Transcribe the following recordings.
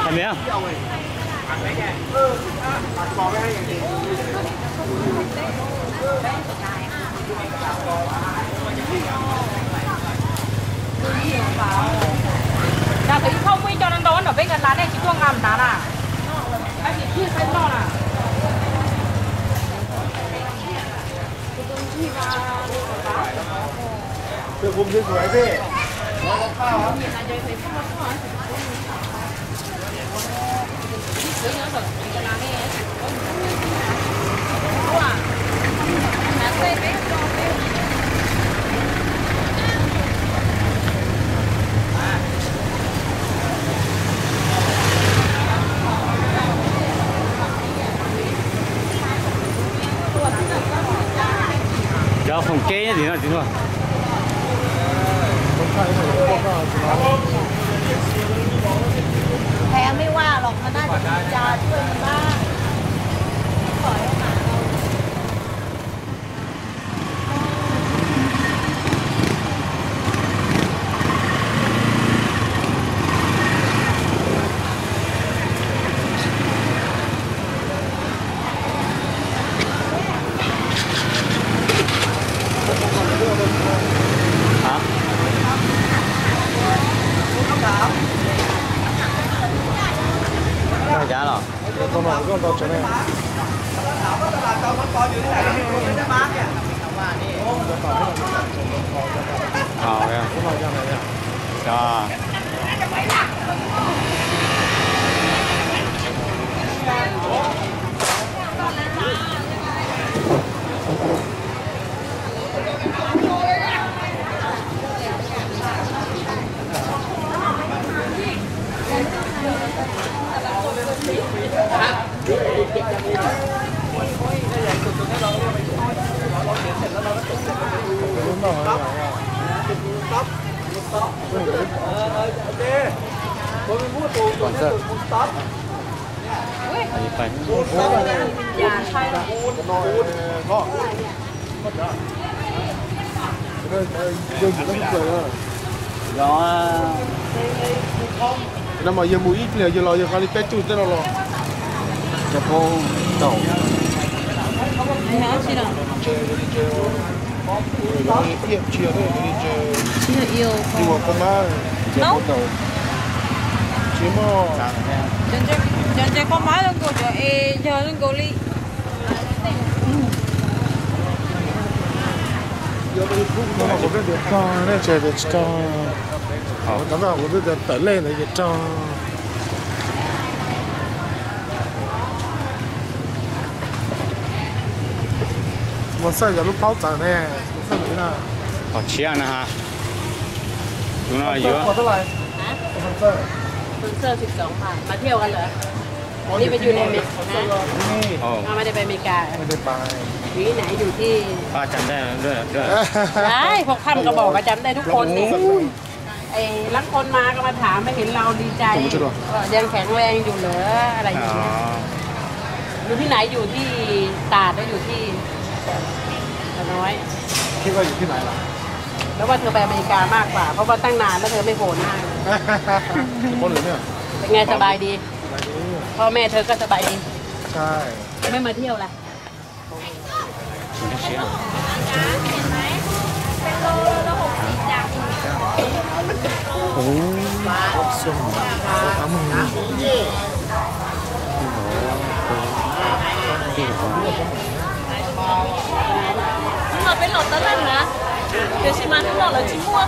ทำไมอ่ะđã thấy không quy cho nên đón ở bên gần lá này chỉ có ngầm đá à anh chỉ chia sẻ nó à được vùng dưới suối đi cho phòng kế thì nó chứ thôiแพ้ไม่ว่าหรอกมันน่าจะมียาช่วยมันบ้างปล่อยให้หมาเราgiá rồi con nào con tao cho nên cho phảiอย่าใช่หรอก đó nó mà giờ mũi ít giờ lo giờ khai cái chút thế nào lo cho cô tàu anh nói gì đâu đi chia thôi đi chơi chị là yêu đi vào con má nấu chỉ mà chân chân con má lên cô cho e cho lên cô đi giờ tôi cũng mà có cái được con này chơi được cho nó nào cũng được tận lên này cho我晒着都包展呢，晒没呢。 họ chia nè ha chúng nó dưới 我都来。我这。 คุณเซอร์12 ค่ะมาเที่ยวกันเหรอนี่ไปอยู่ในอเมริกานะ โอ้ ไม่ได้ไปอเมริกา ไม่ได้ไป อยู่ที่ไหนอยู่ที่ ป้าจำได้ด้วย ได้พวกท่านก็บอกว่าจำได้ทุกคนนี่ไอ้ลักคนมาก็มาถามไม่เห็นเราดีใจยังแข็งแรงอยู่เหรออะไรอย่าง อ๋อ เงี้ยอยู่ที่ไหนอยู่ที่ตราดแล้วอยู่ที่น้อย คิดว่าอยู่ที่ไหนล่ะ แล้วว่าเธอไปอเมริกามากกว่าเพราะว่าตั้งนานแล้วเธอไม่โผล่หน้า คนหรือเนี่ย เป็นไงสบายดีพ่อแม่เธอก็สบายดี ใช่ ไม่มาเที่ยวล่ะ เชี่ย โอ้ส้มขามึงนะเราไปหลดตะเล่นนะเดี๋ยวชิมาทั้งหลอดเลยชิมั่ว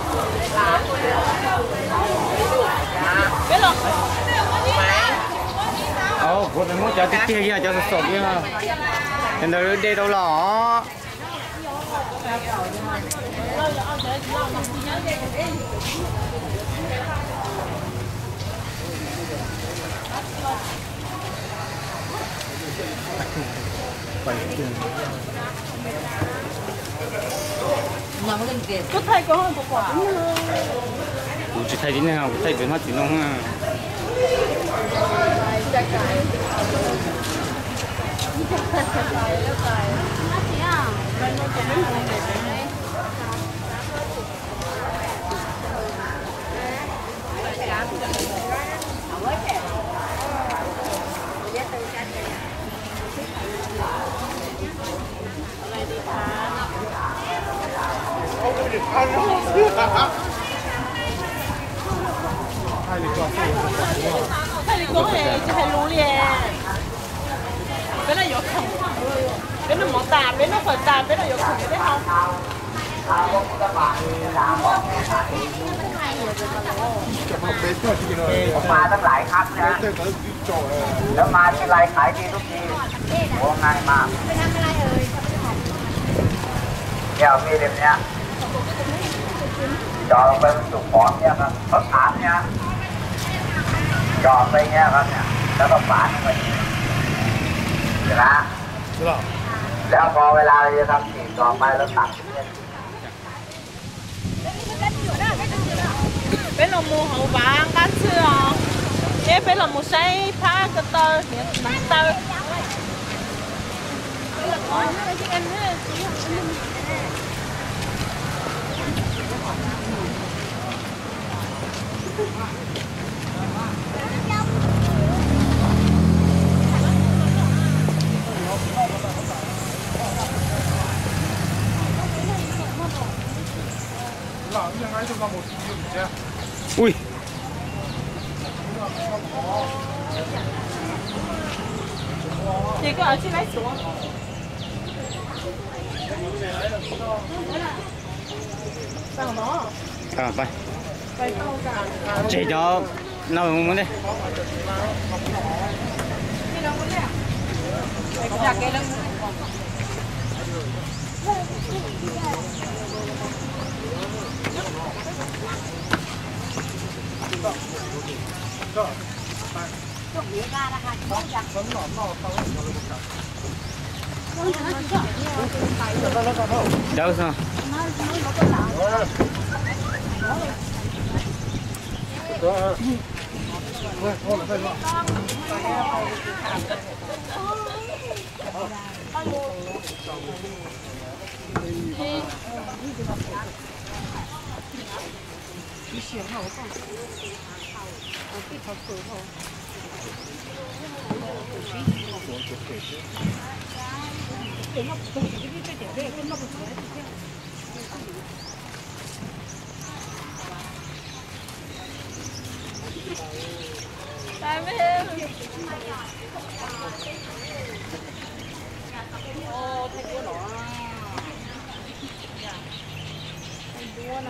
ไปหลด คนนู้นจะติดเตี้ยจะสดเนี่ยเห็นเราเด็ดเราหรอไปกิน ก็ไทยก็ห้องกว่า กูจะไทยดิเนี่ยกูไทยเป็นมาจีนน้องอ่ะ太你告诉我，泰利公诶，就係老嘢，俾你肉窮，俾你冇大，俾你份大，俾你肉窮嘅啲口。ผมมาตั้งหลายครั้งนะแล้วมาที่ไรขายดีทุกทีโอ้ง่ายมากไปทำอะไรเอ่ยเนี่ยมีเล่มเนี้ยจอลงไปมันจุกของเนี่ยครับเขาถามเนี่ยจอไปเนี่ยครับเนี่ยแล้วก็ฝานไปใช่ไหมแล้วพอเวลาเราจะทำสีต่อไปแล้วตัดเนี่ย俾老母好玩間車啊！嘢俾老母洗拍個袋，問袋。อุ้ย 幾個人先嚟數啊？ ไปเจ๊จ๊อบน่าเป็นมึงดิ อยากกินแล้ว เดี๋ยวสิ 大咩？哦，太多了啊！太多了。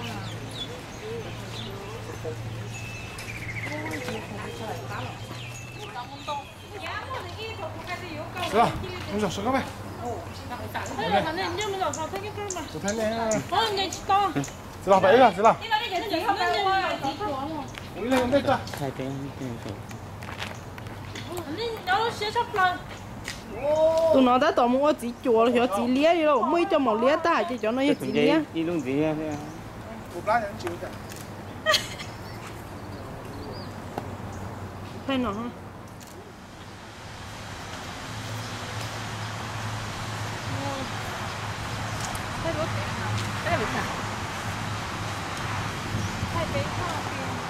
是吧？你说10个呗。反正你就没有说，他就干嘛？昨天呢？哦，你知道。知道白了，知道。我那个那个。 ใช่เจ๊นี่ถูก tụi nó đã tỏ một chỉ chùa rồi chỉ lia rồi mới cho một lia ta chỉ cho nó chỉ lia đi luôn gì á 我本来想揪的。 thấy nó ha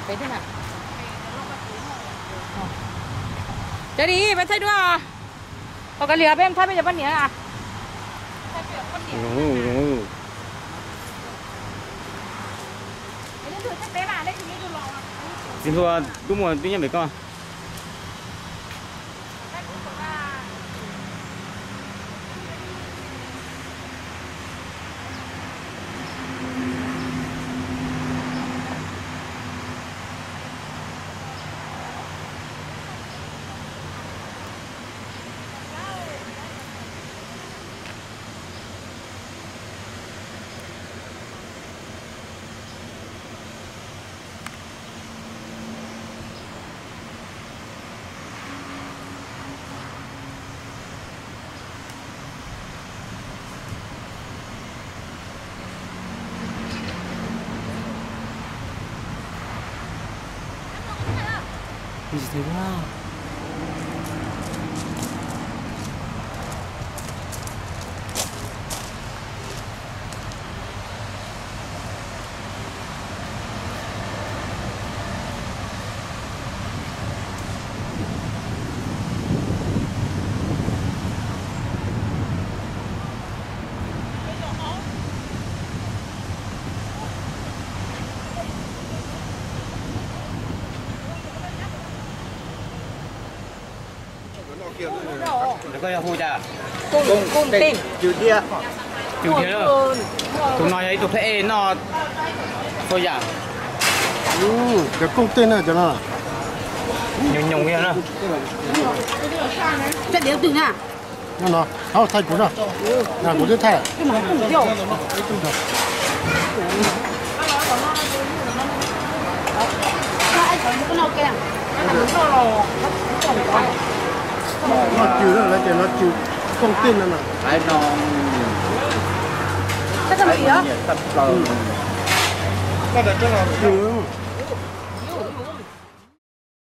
bé thế nào chơi đi bé thấy đúng không còn cái lìa em thấy bây giờ bắt nhỉ à โอ้โห xin thua đúng rồi tuy nhiên phải con gì thế quá แล้วก็จะพูดจะ กุ้งติ้ง อยู่เดียวตรงน้อยไอ้ตัวเพเอนอตัวอย่าง cái công tên này cho nó ยงๆเนี่ยนะ จะเดี๋ยวตื่นอ่ะ nó hao thay của nó là của đứa thay พี่หมอกุ้งเดี่ยวถ้าไอ้ของมันก็นอกแกงอันนี้ก็รอ nó chịu đó là nó chịu công tên này mà ไอ้น้อง ถ้าจะมีเยอะ ตับเรา chịu